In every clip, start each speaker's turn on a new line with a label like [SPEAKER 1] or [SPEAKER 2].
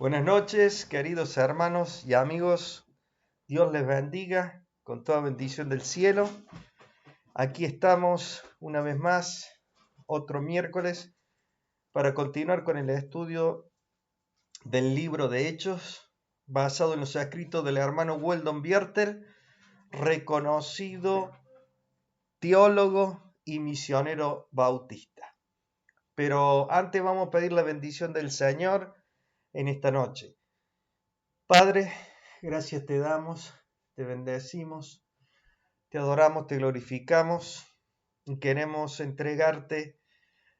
[SPEAKER 1] Buenas noches, queridos hermanos y amigos. Dios les bendiga con toda bendición del cielo. Aquí estamos una vez más, otro miércoles, para continuar con el estudio del libro de Hechos, basado en los escritos del hermano Weldon Biertel, reconocido teólogo y misionero bautista. Pero antes vamos a pedir la bendición del Señor en esta noche. Padre, gracias te damos, te bendecimos, te adoramos, te glorificamos y queremos entregarte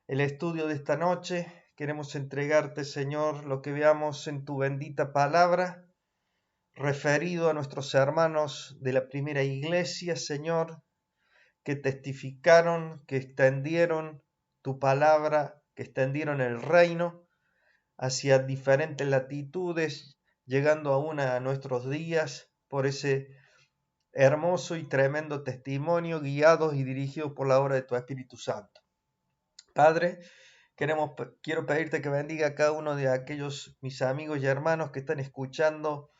[SPEAKER 1] el estudio de esta noche. Queremos entregarte, Señor, lo que veamos en tu bendita palabra, referido a nuestros hermanos de la primera iglesia, Señor, que testificaron, que extendieron tu palabra, que extendieron el reino hacia diferentes latitudes, llegando aún a nuestros días por ese hermoso y tremendo testimonio, guiados y dirigidos por la obra de tu Espíritu Santo. Padre, quiero pedirte que bendiga a cada uno de aquellos mis amigos y hermanos que están escuchando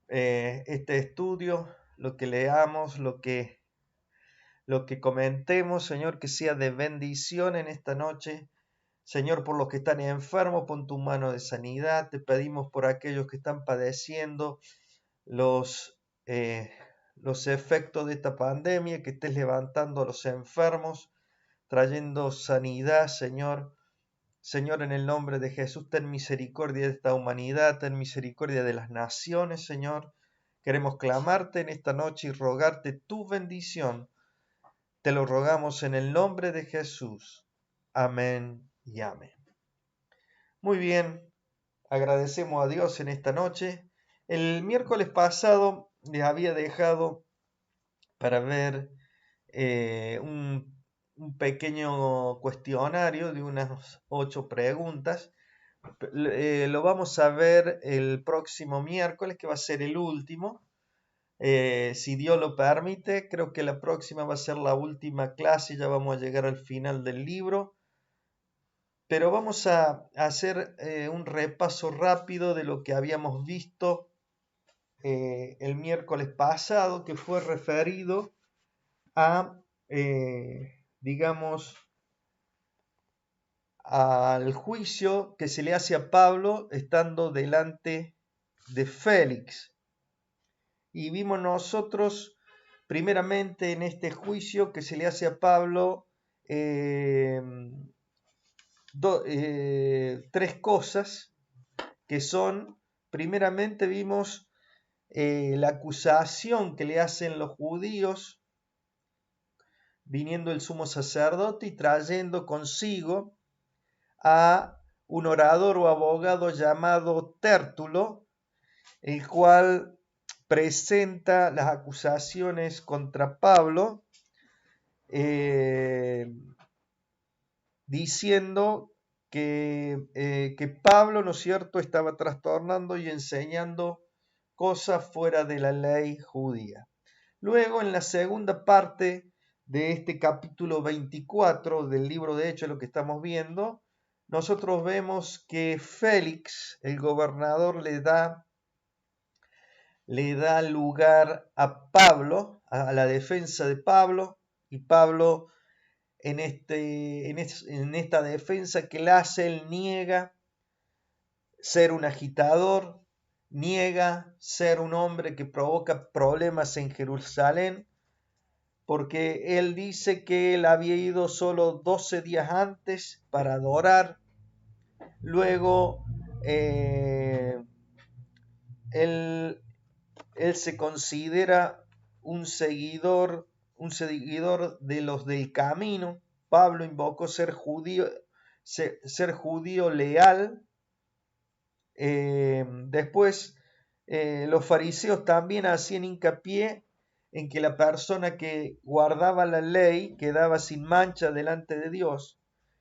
[SPEAKER 1] este estudio, lo que leamos, lo que comentemos, Señor, que sea de bendición en esta noche. Señor, por los que están enfermos, pon tu mano de sanidad. Te pedimos por aquellos que están padeciendo los efectos de esta pandemia, que estés levantando a los enfermos, trayendo sanidad, Señor. Señor, en el nombre de Jesús, ten misericordia de esta humanidad, ten misericordia de las naciones, Señor. Queremos clamarte en esta noche y rogarte tu bendición. Te lo rogamos en el nombre de Jesús. Amén y amén. Muy bien, agradecemos a Dios en esta noche. El miércoles pasado les había dejado para ver un pequeño cuestionario de unas 8 preguntas. Lo vamos a ver el próximo miércoles, que va a ser el último. Si Dios lo permite, creo que la próxima va a ser la última clase, ya vamos a llegar al final del libro. Pero vamos a hacer un repaso rápido de lo que habíamos visto el miércoles pasado, que fue referido a, digamos, al juicio que se le hace a Pablo estando delante de Félix. Y vimos nosotros, primeramente en este juicio que se le hace a Pablo, tres cosas que son, primeramente vimos la acusación que le hacen los judíos, viniendo el sumo sacerdote y trayendo consigo a un orador o abogado llamado Tértulo, el cual presenta las acusaciones contra Pablo, diciendo que Pablo, ¿no es cierto?, estaba trastornando y enseñando cosas fuera de la ley judía. Luego, en la segunda parte de este capítulo 24 del libro de Hechos, lo que estamos viendo, nosotros vemos que Félix, el gobernador, le da lugar a Pablo, a la defensa de Pablo, y Pablo en esta defensa que él hace, él niega ser un agitador, niega ser un hombre que provoca problemas en Jerusalén, porque él dice que él había ido solo 12 días antes para adorar. Luego él se considera un seguidor de los del camino. Pablo invocó ser judío leal. Después los fariseos también hacían hincapié en que la persona que guardaba la ley quedaba sin mancha delante de Dios.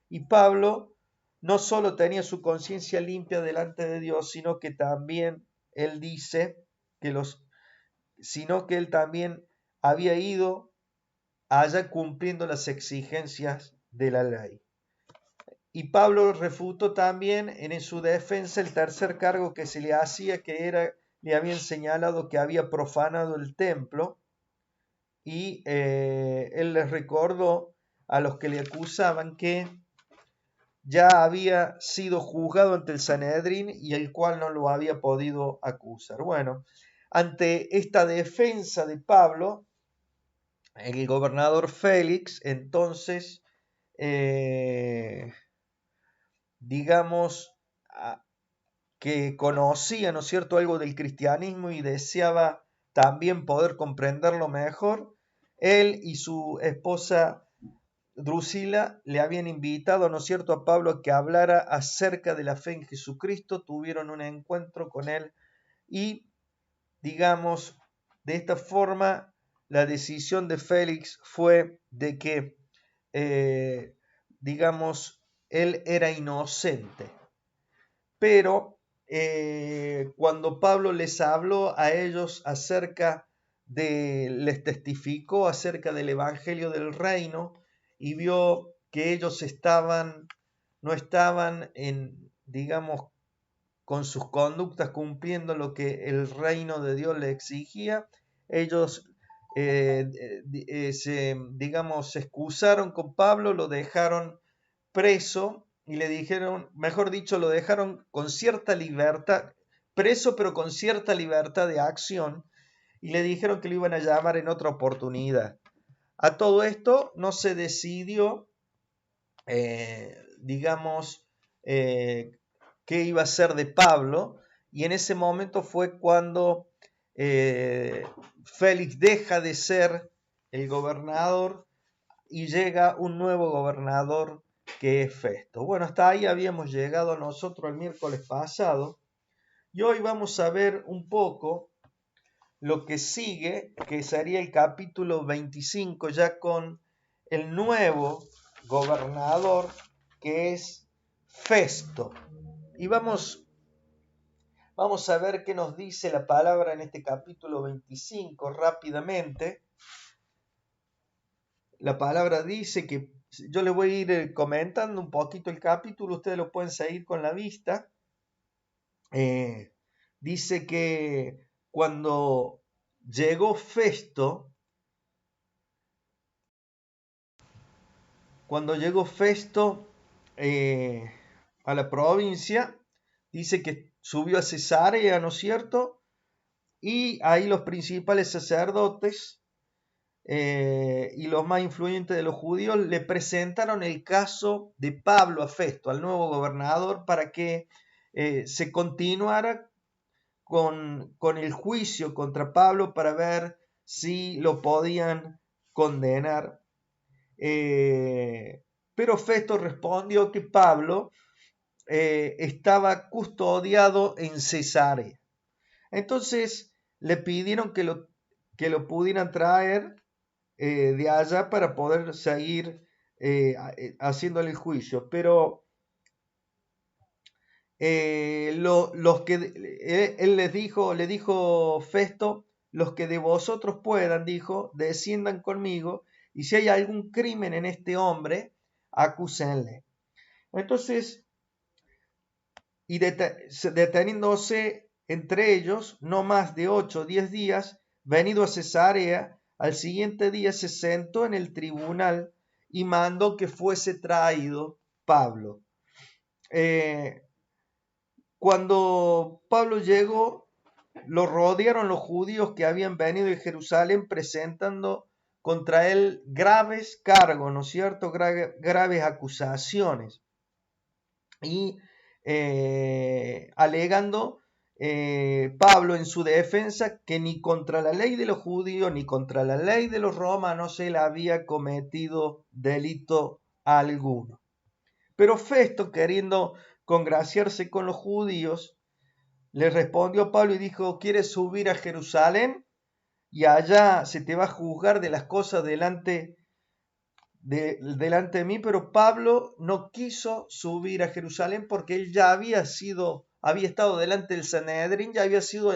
[SPEAKER 1] Y Pablo no solo tenía su conciencia limpia delante de Dios, sino que también él dice que él también había ido allá cumpliendo las exigencias de la ley. Y Pablo refutó también en su defensa el tercer cargo que se le hacía, que era, le habían señalado que había profanado el templo, y él les recordó a los que le acusaban que ya había sido juzgado ante el Sanedrín y el cual no lo había podido acusar. Bueno, ante esta defensa de Pablo, el gobernador Félix, entonces, digamos, que conocía, ¿no es cierto?, algo del cristianismo y deseaba también poder comprenderlo mejor, él y su esposa Drusila le habían invitado, ¿no es cierto?, a Pablo a que hablara acerca de la fe en Jesucristo. Tuvieron un encuentro con él y, digamos, de esta forma, la decisión de Félix fue de que, digamos, él era inocente. Pero cuando Pablo les habló a ellos les testificó acerca del Evangelio del Reino y vio que ellos no estaban digamos, con sus conductas cumpliendo lo que el reino de Dios le exigía, ellos digamos, se excusaron con Pablo, lo dejaron preso y le dijeron, mejor dicho, lo dejaron con cierta libertad, preso pero con cierta libertad de acción, y le dijeron que lo iban a llamar en otra oportunidad. A todo esto no se decidió, digamos, qué iba a ser de Pablo, y en ese momento fue cuando Félix deja de ser el gobernador y llega un nuevo gobernador que es Festo. Bueno, hasta ahí habíamos llegado nosotros el miércoles pasado y hoy vamos a ver un poco lo que sigue, que sería el capítulo 25, ya con el nuevo gobernador que es Festo. Y vamos a ver qué nos dice la palabra en este capítulo 25 rápidamente. La palabra dice que yo le voy a ir comentando un poquito el capítulo, ustedes lo pueden seguir con la vista. Dice que cuando llegó Festo a la provincia, dice que subió a Cesarea, ¿no es cierto? Y ahí los principales sacerdotes y los más influyentes de los judíos le presentaron el caso de Pablo a Festo, al nuevo gobernador, para que se continuara con el juicio contra Pablo para ver si lo podían condenar. Pero Festo respondió que Pablo estaba custodiado en Cesarea. Entonces le pidieron que lo pudieran traer de allá para poder seguir haciéndole el juicio. Pero los que él le dijo Festo, los que de vosotros puedan, dijo, desciendan conmigo, y si hay algún crimen en este hombre, acúsenle. Entonces, y deteniéndose entre ellos no más de 8 o 10 días, venido a Cesarea, al siguiente día se sentó en el tribunal y mandó que fuese traído Pablo. Cuando Pablo llegó, lo rodearon los judíos que habían venido de Jerusalén presentando contra él graves cargos, ¿no es cierto? Graves acusaciones. Y alegando Pablo en su defensa que ni contra la ley de los judíos ni contra la ley de los romanos él había cometido delito alguno. Pero Festo, queriendo congraciarse con los judíos, le respondió a Pablo y dijo, ¿quieres subir a Jerusalén? Y allá se te va a juzgar de las cosas delante de mí. Pero Pablo no quiso subir a Jerusalén porque él ya había estado delante del Sanedrín, ya había sido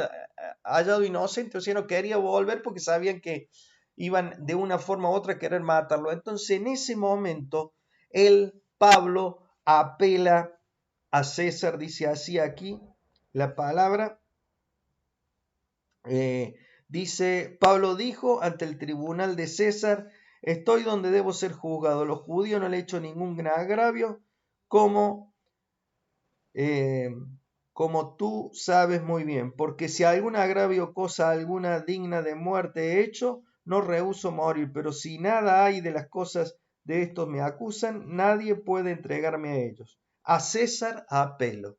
[SPEAKER 1] hallado inocente, o sea, no quería volver porque sabían que iban de una forma u otra a querer matarlo. Entonces en ese momento Pablo apela a César, dice así aquí la palabra. Dice, Pablo dijo ante el tribunal de César, estoy donde debo ser juzgado. Los judíos no le he hecho ningún agravio, como, como tú sabes muy bien, porque si algún agravio o cosa alguna digna de muerte he hecho, no rehúso morir, pero si nada hay de las cosas de estos me acusan, nadie puede entregarme a ellos. A César apelo.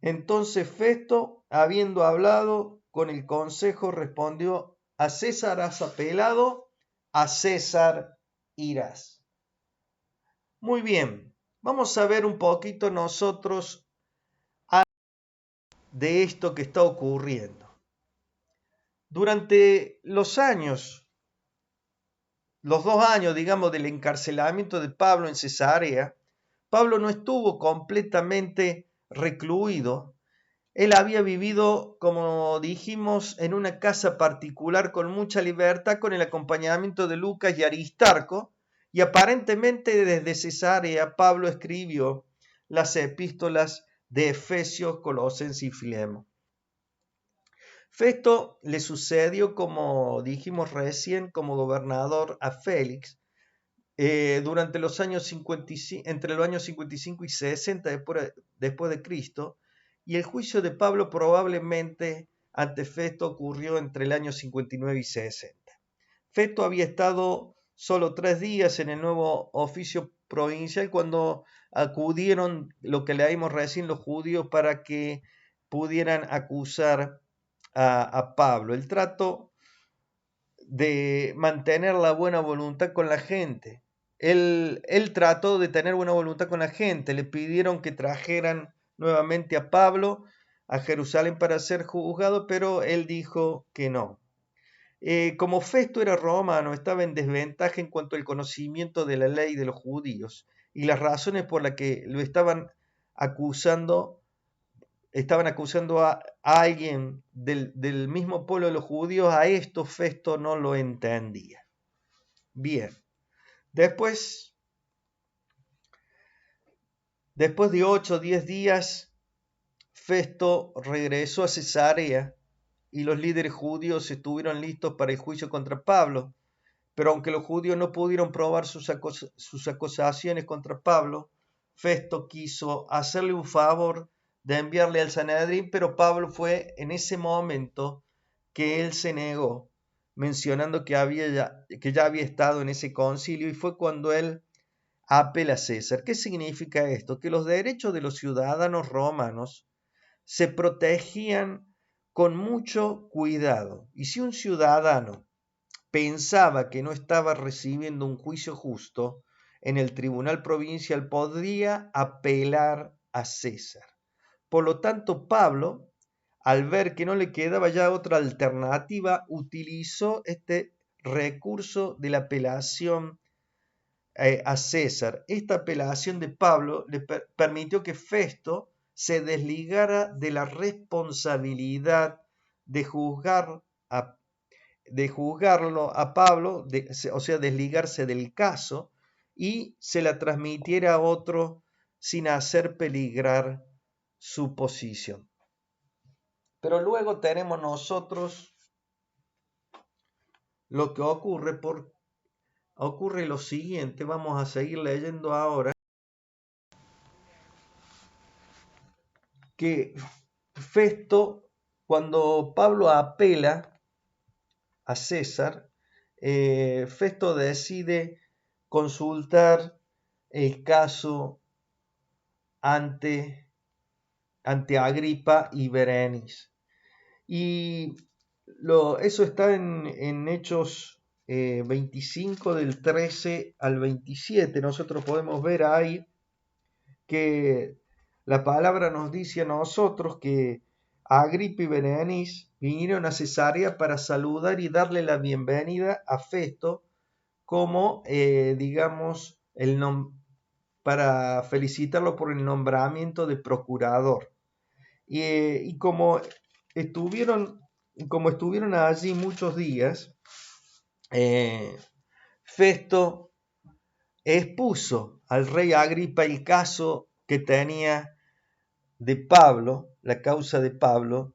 [SPEAKER 1] Entonces Festo, habiendo hablado con el consejo, respondió, a César has apelado, a César irás. Muy bien, vamos a ver un poquito nosotros de esto que está ocurriendo. Durante los 2 años, digamos, del encarcelamiento de Pablo en Cesarea, Pablo no estuvo completamente recluido. Él había vivido, como dijimos, en una casa particular con mucha libertad, con el acompañamiento de Lucas y Aristarco, y aparentemente desde Cesarea Pablo escribió las epístolas de Efesios, Colosenses y Filemón. Festo le sucedió, como dijimos recién, como gobernador a Félix durante los años 55, entre los años 55 y 60 después de Cristo, y el juicio de Pablo probablemente ante Festo ocurrió entre el año 59 y 60. Festo había estado solo 3 días en el nuevo oficio provincial cuando acudieron, lo que leímos recién, los judíos para que pudieran acusar a Pablo. El trato de mantener la buena voluntad con la gente. Él trató de tener buena voluntad con la gente. Le pidieron que trajeran nuevamente a Pablo a Jerusalén para ser juzgado, pero él dijo que no. Como Festo era romano, estaba en desventaja en cuanto al conocimiento de la ley de los judíos y las razones por las que lo estaban acusando a alguien del mismo pueblo de los judíos, a esto Festo no lo entendía. Bien, después de 8 o 10 días, Festo regresó a Cesarea y los líderes judíos estuvieron listos para el juicio contra Pablo, pero aunque los judíos no pudieron probar sus acusaciones contra Pablo, Festo quiso hacerle un favor de enviarle al Sanedrín, pero Pablo fue en ese momento que él se negó, mencionando que ya había estado en ese concilio, y fue cuando él apela a César. ¿Qué significa esto? Que los derechos de los ciudadanos romanos se protegían con mucho cuidado, y si un ciudadano pensaba que no estaba recibiendo un juicio justo, en el tribunal provincial podría apelar a César. Por lo tanto, Pablo, al ver que no le quedaba ya otra alternativa, utilizó este recurso de la apelación a César. Esta apelación de Pablo le permitió que Festo se desligara de la responsabilidad de juzgarlo a Pablo, o sea, desligarse del caso, y se la transmitiera a otro sin hacer peligrar su posición. Pero luego tenemos nosotros lo que ocurre lo siguiente. Vamos a seguir leyendo ahora, que Festo, cuando Pablo apela a César, Festo decide consultar el caso ante Agripa y Berenice. Y eso está en Hechos 25 del 13 al 27. Nosotros podemos ver ahí que la palabra nos dice a nosotros que Agripa y Berenice vinieron a Cesarea para saludar y darle la bienvenida a Festo como, digamos, para felicitarlo por el nombramiento de procurador. Y como estuvieron allí muchos días, Festo expuso al rey Agripa el caso que tenía de Pablo, la causa de Pablo,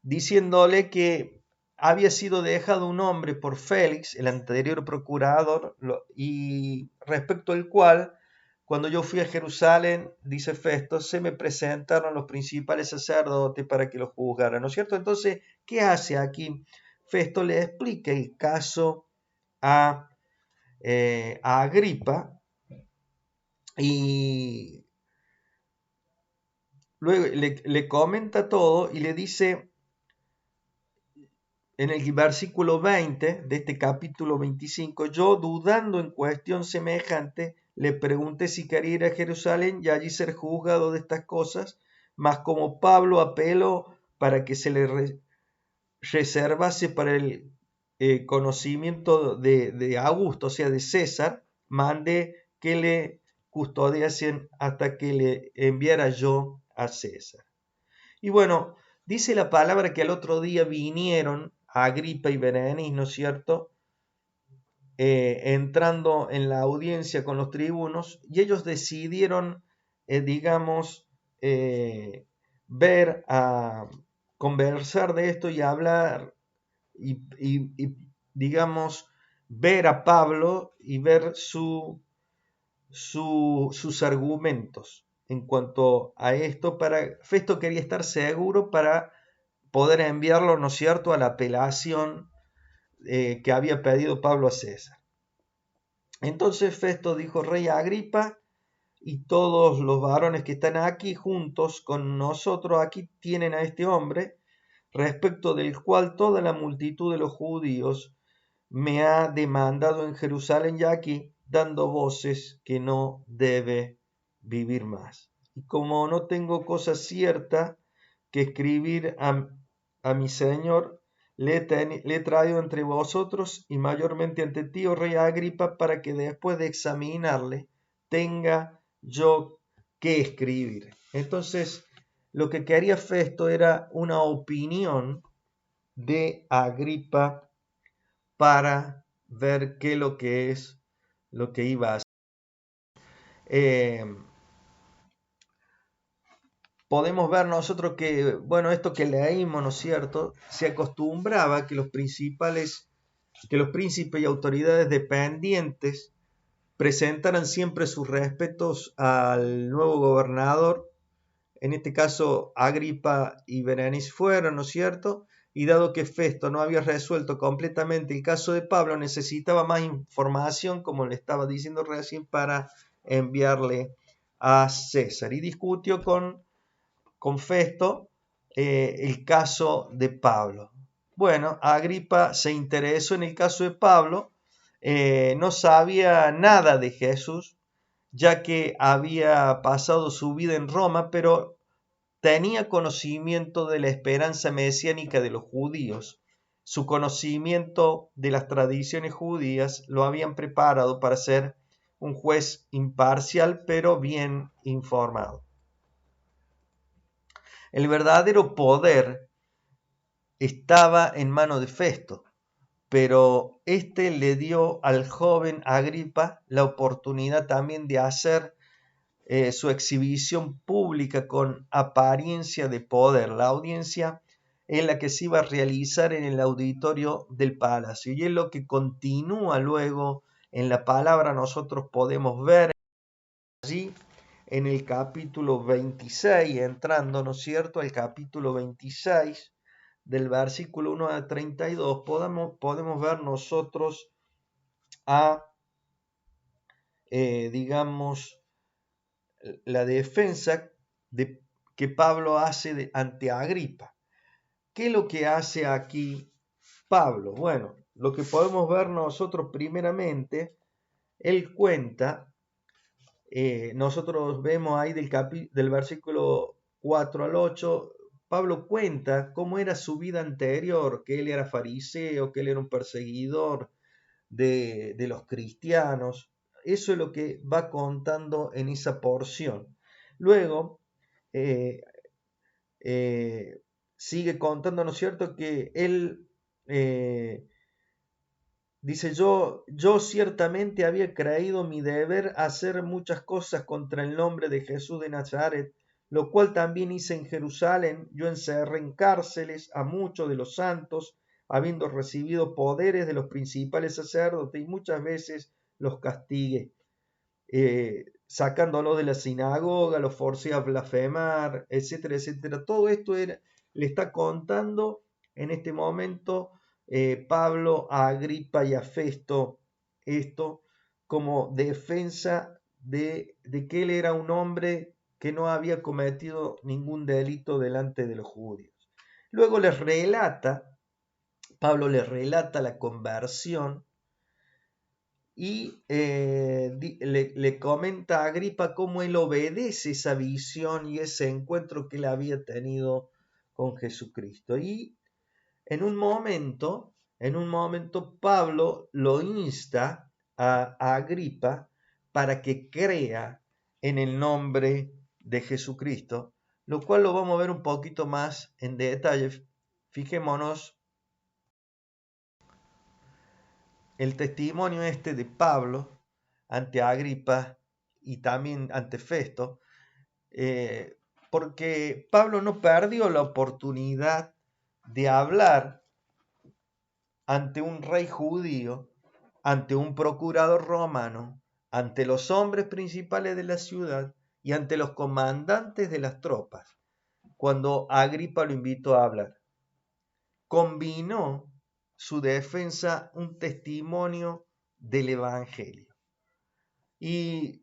[SPEAKER 1] diciéndole que había sido dejado un hombre por Félix, el anterior procurador, y respecto al cual, cuando yo fui a Jerusalén, dice Festo, se me presentaron los principales sacerdotes para que lo juzgaran, ¿no es cierto? Entonces, ¿qué hace aquí? Festo le explica el caso a Agripa y luego le comenta todo y le dice en el versículo 20 de este capítulo 25, yo dudando en cuestión semejante, le pregunté si quería ir a Jerusalén y allí ser juzgado de estas cosas, mas como Pablo apeló para que se le reservase para el conocimiento de Augusto, o sea, de César, mandé que le custodiasen hasta que le enviara yo a César. Y bueno, dice la palabra que al otro día vinieron Agripa y Berenice, ¿no es cierto? Entrando en la audiencia con los tribunos, y ellos decidieron, digamos, ver, a conversar de esto y hablar y, digamos, ver a Pablo y ver sus argumentos en cuanto a esto. Festo quería estar seguro para poder enviarlo, ¿no es cierto?, a la apelación que había pedido Pablo a César. Entonces Festo dijo, Rey Agripa y todos los varones que están aquí juntos con nosotros, aquí tienen a este hombre, respecto del cual toda la multitud de los judíos me ha demandado en Jerusalén y aquí, dando voces que no debe vivir más. Y como no tengo cosa cierta que escribir a mi Señor, le he traído entre vosotros y mayormente ante ti, oh rey Agripa, para que después de examinarle tenga yo que escribir. Entonces, lo que quería Festo era una opinión de Agripa para ver qué lo que es lo que iba a hacer. Podemos ver nosotros que, bueno, esto que leímos, ¿no es cierto? Se acostumbraba que los príncipes y autoridades dependientes presentaran siempre sus respetos al nuevo gobernador. En este caso, Agripa y Berenice fueron, ¿no es cierto? Y dado que Festo no había resuelto completamente el caso de Pablo, necesitaba más información, como le estaba diciendo recién, para enviarle a César. Y discutió con Festo el caso de Pablo. Bueno, Agripa se interesó en el caso de Pablo, no sabía nada de Jesús, ya que había pasado su vida en Roma, pero tenía conocimiento de la esperanza mesiánica de los judíos. Su conocimiento de las tradiciones judías lo habían preparado para ser un juez imparcial, pero bien informado. El verdadero poder estaba en manos de Festo, pero este le dio al joven Agripa la oportunidad también de hacer su exhibición pública con apariencia de poder, la audiencia en la que se iba a realizar en el auditorio del palacio. Y es lo que continúa luego en la palabra, nosotros podemos ver allí en el capítulo 26, entrando, ¿no es cierto?, al capítulo 26, del versículo 1 a 32, podemos ver nosotros a, digamos, la defensa que Pablo hace ante Agripa. ¿Qué es lo que hace aquí Pablo? Bueno, lo que podemos ver nosotros primeramente, él cuenta, nosotros vemos ahí del versículo 4 al 8, Pablo cuenta cómo era su vida anterior, que él era fariseo, que él era un perseguidor de los cristianos. Eso es lo que va contando en esa porción. Luego, eh, sigue contando, ¿no es cierto?, que él Dice, yo ciertamente había creído mi deber hacer muchas cosas contra el nombre de Jesús de Nazaret, lo cual también hice en Jerusalén. Yo encerré en cárceles a muchos de los santos, habiendo recibido poderes de los principales sacerdotes, y muchas veces los castigué, sacándolos de la sinagoga, los forcé a blasfemar, etcétera, etcétera. Todo esto le está contando en este momento Pablo a Agripa y a Festo, esto como defensa de que él era un hombre que no había cometido ningún delito delante de los judíos. Luego Pablo les relata la conversión y le comenta a Agripa cómo él obedece esa visión y ese encuentro que él había tenido con Jesucristo. Y en un momento Pablo lo insta a Agripa para que crea en el nombre de Jesucristo, lo cual lo vamos a ver un poquito más en detalle. Fijémonos el testimonio este de Pablo ante Agripa y también ante Festo, porque Pablo no perdió la oportunidad de hablar ante un rey judío, ante un procurador romano, ante los hombres principales de la ciudad y ante los comandantes de las tropas, cuando Agripa lo invitó a hablar. Combinó su defensa un testimonio del Evangelio. Y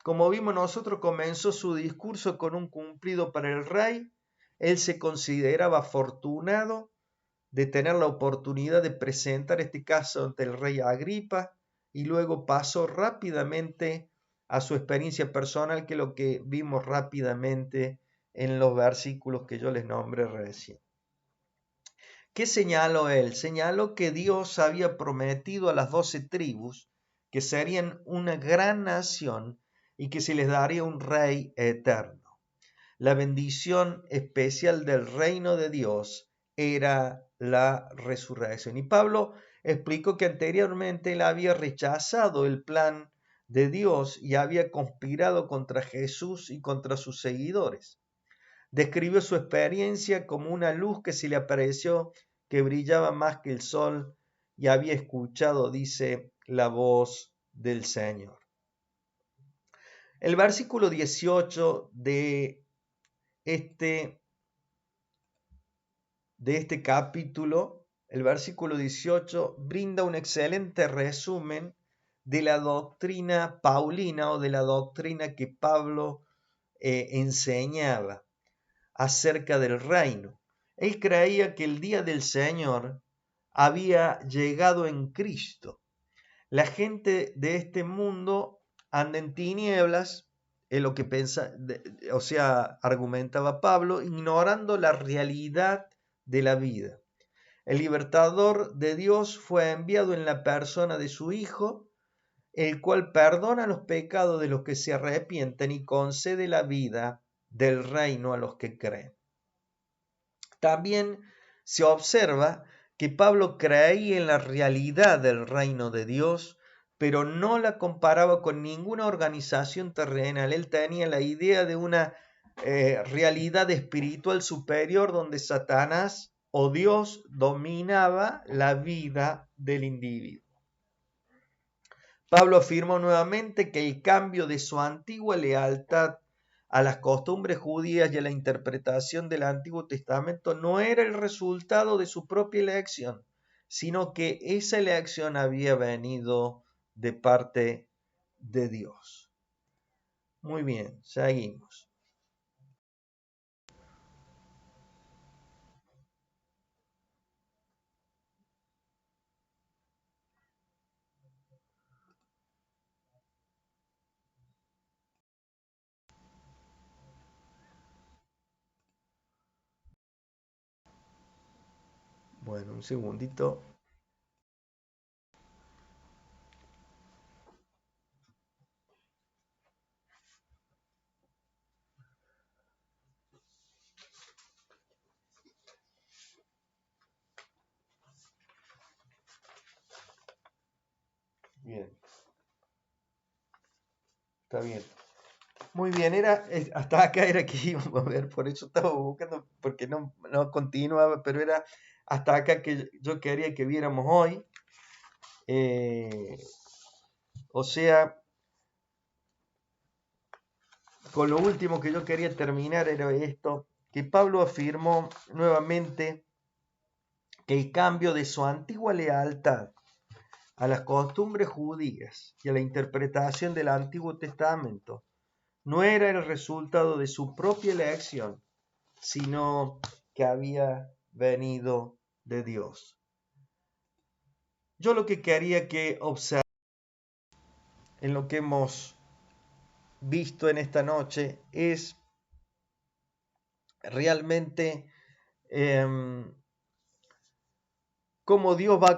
[SPEAKER 1] como vimos nosotros, comenzó su discurso con un cumplido para el rey. Él se consideraba afortunado de tener la oportunidad de presentar este caso ante el rey Agripa y luego pasó rápidamente a su experiencia personal, que es lo que vimos rápidamente en los versículos que yo les nombré recién. ¿Qué señaló él? Señaló que Dios había prometido a las 12 tribus que serían una gran nación y que se les daría un rey eterno. La bendición especial del reino de Dios era la resurrección. Y Pablo explicó que anteriormente él había rechazado el plan de Dios y había conspirado contra Jesús y contra sus seguidores. Describió su experiencia como una luz que se le apareció, que brillaba más que el sol, y había escuchado, dice, la voz del Señor. El versículo 18 este, de este capítulo, el versículo 18, brinda un excelente resumen de la doctrina paulina o de la doctrina que Pablo enseñaba acerca del reino. Él creía que el día del Señor había llegado en Cristo. La gente de este mundo anda en tinieblas, es lo que argumentaba Pablo, ignorando la realidad de la vida. El libertador de Dios fue enviado en la persona de su Hijo, el cual perdona los pecados de los que se arrepienten y concede la vida del reino a los que creen. También se observa que Pablo creía en la realidad del reino de Dios, pero no la comparaba con ninguna organización terrenal. Él tenía la idea de una realidad espiritual superior donde Satanás o Dios dominaba la vida del individuo. Pablo afirmó nuevamente que el cambio de su antigua lealtad a las costumbres judías y a la interpretación del Antiguo Testamento no era el resultado de su propia elección, sino que esa elección había venido de parte de Dios. Muy bien, seguimos. Bueno, un segundito. está bien. Muy bien, hasta acá era que íbamos a ver, por eso estaba buscando, porque no continuaba, pero era hasta acá que yo quería que viéramos hoy. O sea, con lo último que yo quería terminar era esto, que Pablo afirmó nuevamente que el cambio de su antigua lealtad a las costumbres judías y a la interpretación del Antiguo Testamento no era el resultado de su propia elección, sino que había venido de Dios. Yo lo que quería que observar en lo que hemos visto en esta noche es realmente cómo Dios va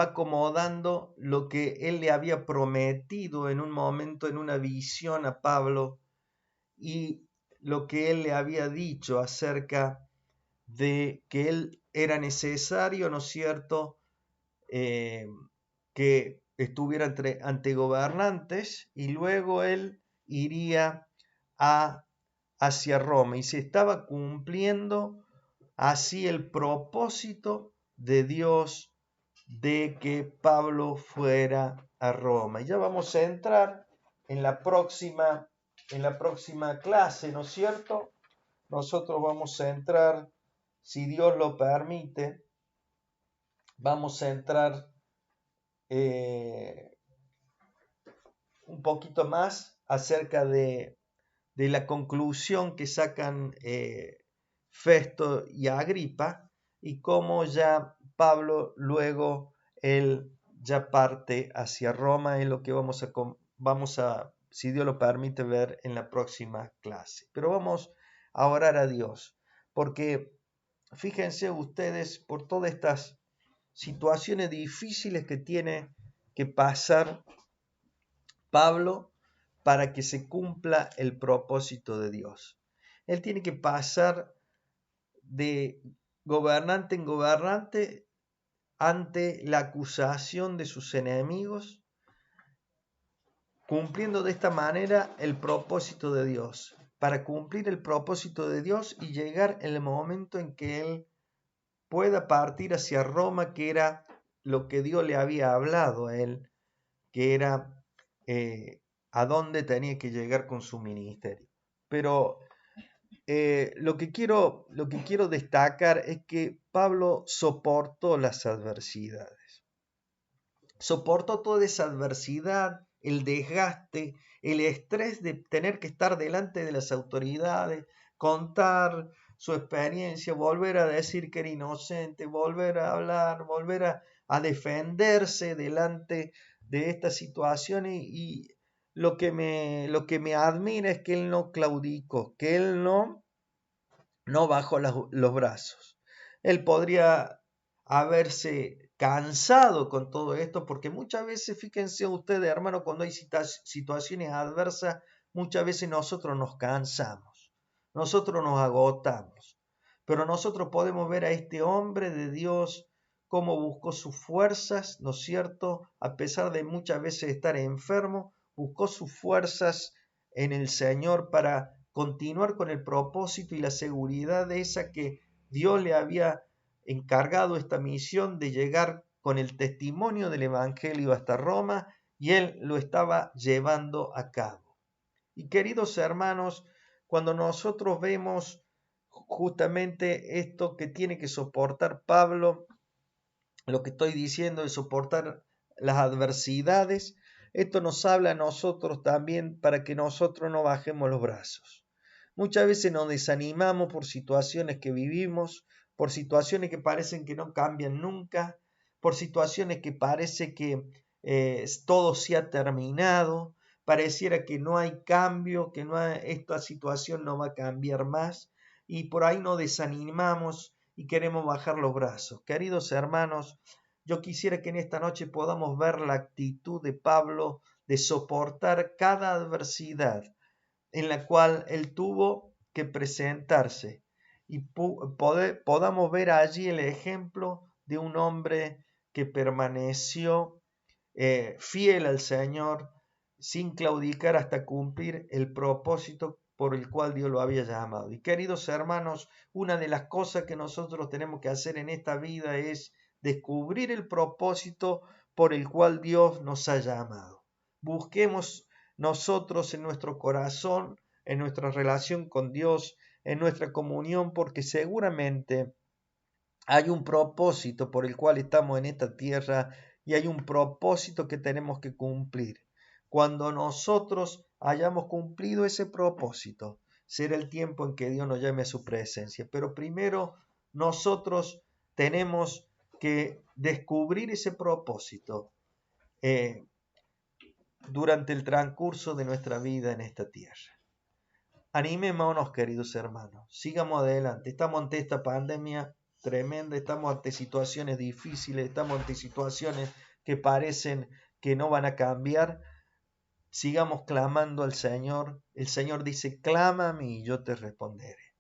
[SPEAKER 1] acomodando lo que Él le había prometido en un momento, en una visión a Pablo, y lo que Él le había dicho acerca de que Él era necesario, ¿no es cierto?, que estuviera ante gobernantes, y luego Él iría hacia Roma, y se estaba cumpliendo así el propósito de Dios de que Pablo fuera a Roma. Y ya vamos a entrar en la próxima clase, ¿no es cierto? Nosotros vamos a entrar, si Dios lo permite, vamos a entrar un poquito más acerca de la conclusión que sacan Festo y Agripa, y cómo ya Pablo luego él ya parte hacia Roma, es lo que vamos a, si Dios lo permite, ver en la próxima clase. Pero vamos a orar a Dios, porque fíjense ustedes por todas estas situaciones difíciles que tiene que pasar Pablo para que se cumpla el propósito de Dios. Él tiene que pasar de gobernante en gobernante ante la acusación de sus enemigos, cumpliendo de esta manera el propósito de Dios, para cumplir el propósito de Dios y llegar en el momento en que él pueda partir hacia Roma, que era lo que Dios le había hablado a él, que era a dónde tenía que llegar con su ministerio. Pero lo que quiero destacar es que Pablo soportó las adversidades. Soportó toda esa adversidad, el desgaste, el estrés de tener que estar delante de las autoridades, contar su experiencia, volver a decir que era inocente, volver a hablar, volver a defenderse delante de esta situación, y lo que me admira es que él no claudicó, que él no bajó los brazos. Él podría haberse cansado con todo esto, porque muchas veces, fíjense ustedes, hermano, cuando hay situaciones adversas, muchas veces nosotros nos cansamos, nosotros nos agotamos, pero nosotros podemos ver a este hombre de Dios cómo buscó sus fuerzas, ¿no es cierto?, a pesar de muchas veces estar enfermo, buscó sus fuerzas en el Señor para continuar con el propósito y la seguridad de esa que Dios le había encargado, esta misión de llegar con el testimonio del Evangelio hasta Roma, y él lo estaba llevando a cabo. Y queridos hermanos, cuando nosotros vemos justamente esto que tiene que soportar Pablo, lo que estoy diciendo es soportar las adversidades, esto nos habla a nosotros también para que nosotros no bajemos los brazos. Muchas veces nos desanimamos por situaciones que vivimos, por situaciones que parecen que no cambian nunca, por situaciones que parece que todo se ha terminado, pareciera que no hay cambio, que esta situación no va a cambiar más, y por ahí nos desanimamos y queremos bajar los brazos. Queridos hermanos, yo quisiera que en esta noche podamos ver la actitud de Pablo de soportar cada adversidad en la cual él tuvo que presentarse, y podamos ver allí el ejemplo de un hombre que permaneció fiel al Señor, sin claudicar hasta cumplir el propósito por el cual Dios lo había llamado. Y queridos hermanos, una de las cosas que nosotros tenemos que hacer en esta vida es descubrir el propósito por el cual Dios nos ha llamado. Busquemos nosotros en nuestro corazón, en nuestra relación con Dios, en nuestra comunión, porque seguramente hay un propósito por el cual estamos en esta tierra y hay un propósito que tenemos que cumplir. Cuando nosotros hayamos cumplido ese propósito, será el tiempo en que Dios nos llame a su presencia. Pero primero nosotros tenemos que descubrir ese propósito durante el transcurso de nuestra vida en esta tierra. Animémonos, queridos hermanos, sigamos adelante. Estamos ante esta pandemia tremenda, estamos ante situaciones difíciles, estamos ante situaciones que parecen que no van a cambiar. Sigamos clamando al Señor. El Señor dice, clama a mí y yo te responderé.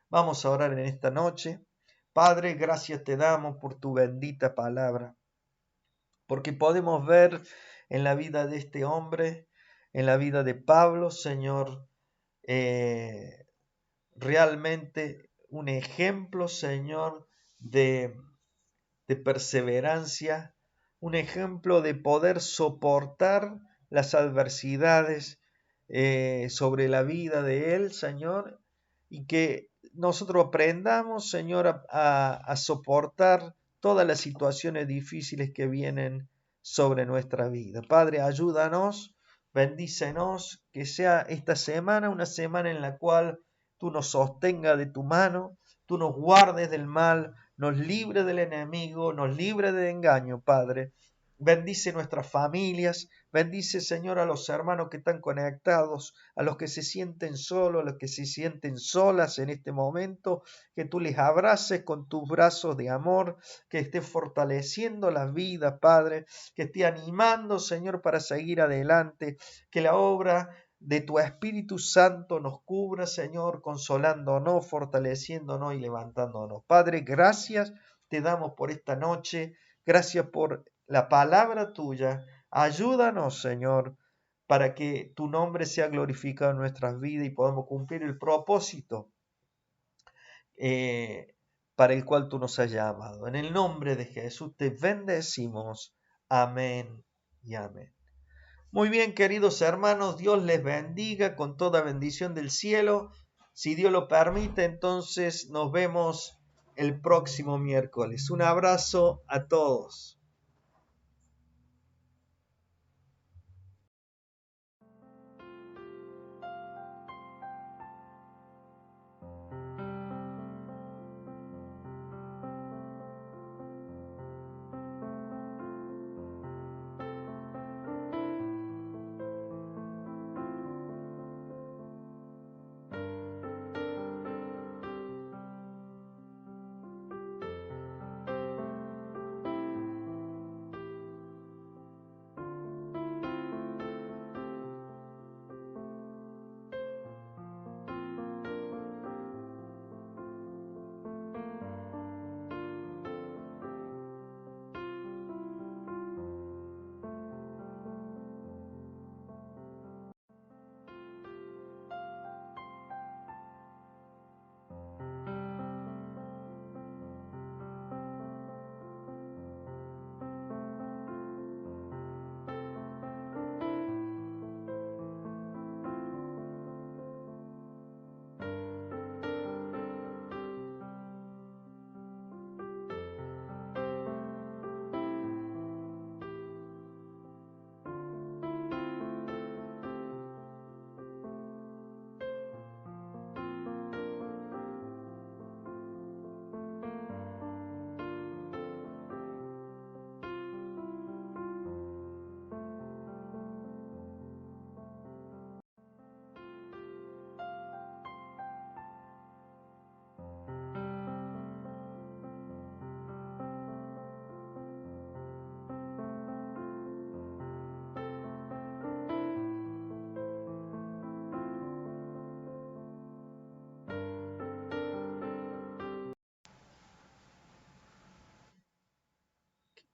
[SPEAKER 1] Vamos a orar en esta noche. Padre, gracias te damos por tu bendita palabra, porque podemos ver en la vida de este hombre, en la vida de Pablo, Señor, realmente un ejemplo, Señor, de perseverancia, un ejemplo de poder soportar las adversidades sobre la vida de él, Señor, y que nosotros aprendamos, Señor, a soportar todas las situaciones difíciles que vienen sobre nuestra vida. Padre, ayúdanos, bendícenos, que sea esta semana una semana en la cual tú nos sostengas de tu mano, tú nos guardes del mal, nos libre del enemigo, nos libre del engaño, Padre. Bendice nuestras familias, bendice, Señor, a los hermanos que están conectados, a los que se sienten solos, a los que se sienten solas en este momento, que tú les abraces con tus brazos de amor, que estés fortaleciendo la vida, Padre, que esté animando, Señor, para seguir adelante, que la obra de tu Espíritu Santo nos cubra, Señor, consolándonos, fortaleciéndonos y levantándonos. Padre, gracias te damos por esta noche, gracias por la palabra tuya. Ayúdanos, Señor, para que tu nombre sea glorificado en nuestras vidas y podamos cumplir el propósito para el cual tú nos has llamado. En el nombre de Jesús te bendecimos. Amén y amén. Muy bien, queridos hermanos, Dios les bendiga con toda bendición del cielo. Si Dios lo permite, entonces nos vemos el próximo miércoles. Un abrazo a todos.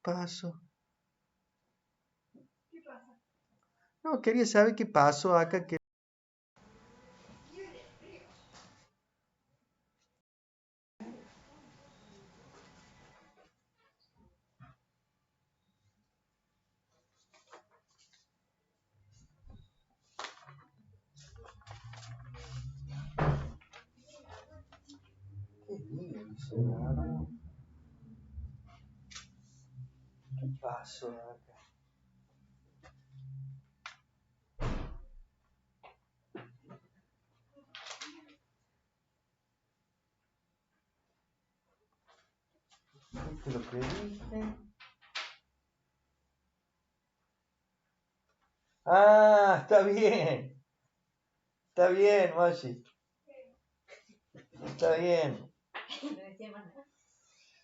[SPEAKER 1] ¿Qué pasó? No, quería saber qué pasó acá. ¿Qué pasó acá? ¿Viste lo que dije? Ah, está bien. Está bien, Maggi. Está bien.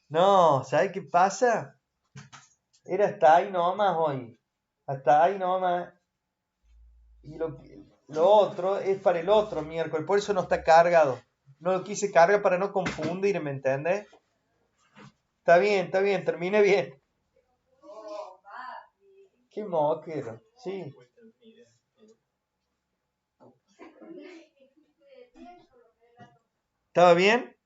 [SPEAKER 1] No, ¿sabes qué pasa? Era hasta ahí nomás hoy. Hasta ahí nomás. Y lo otro es para el otro miércoles. Por eso no está cargado. No lo quise cargar para no confundir, ¿me entiendes? Está bien, termine bien. Qué moquero. Sí. ¿Estaba bien?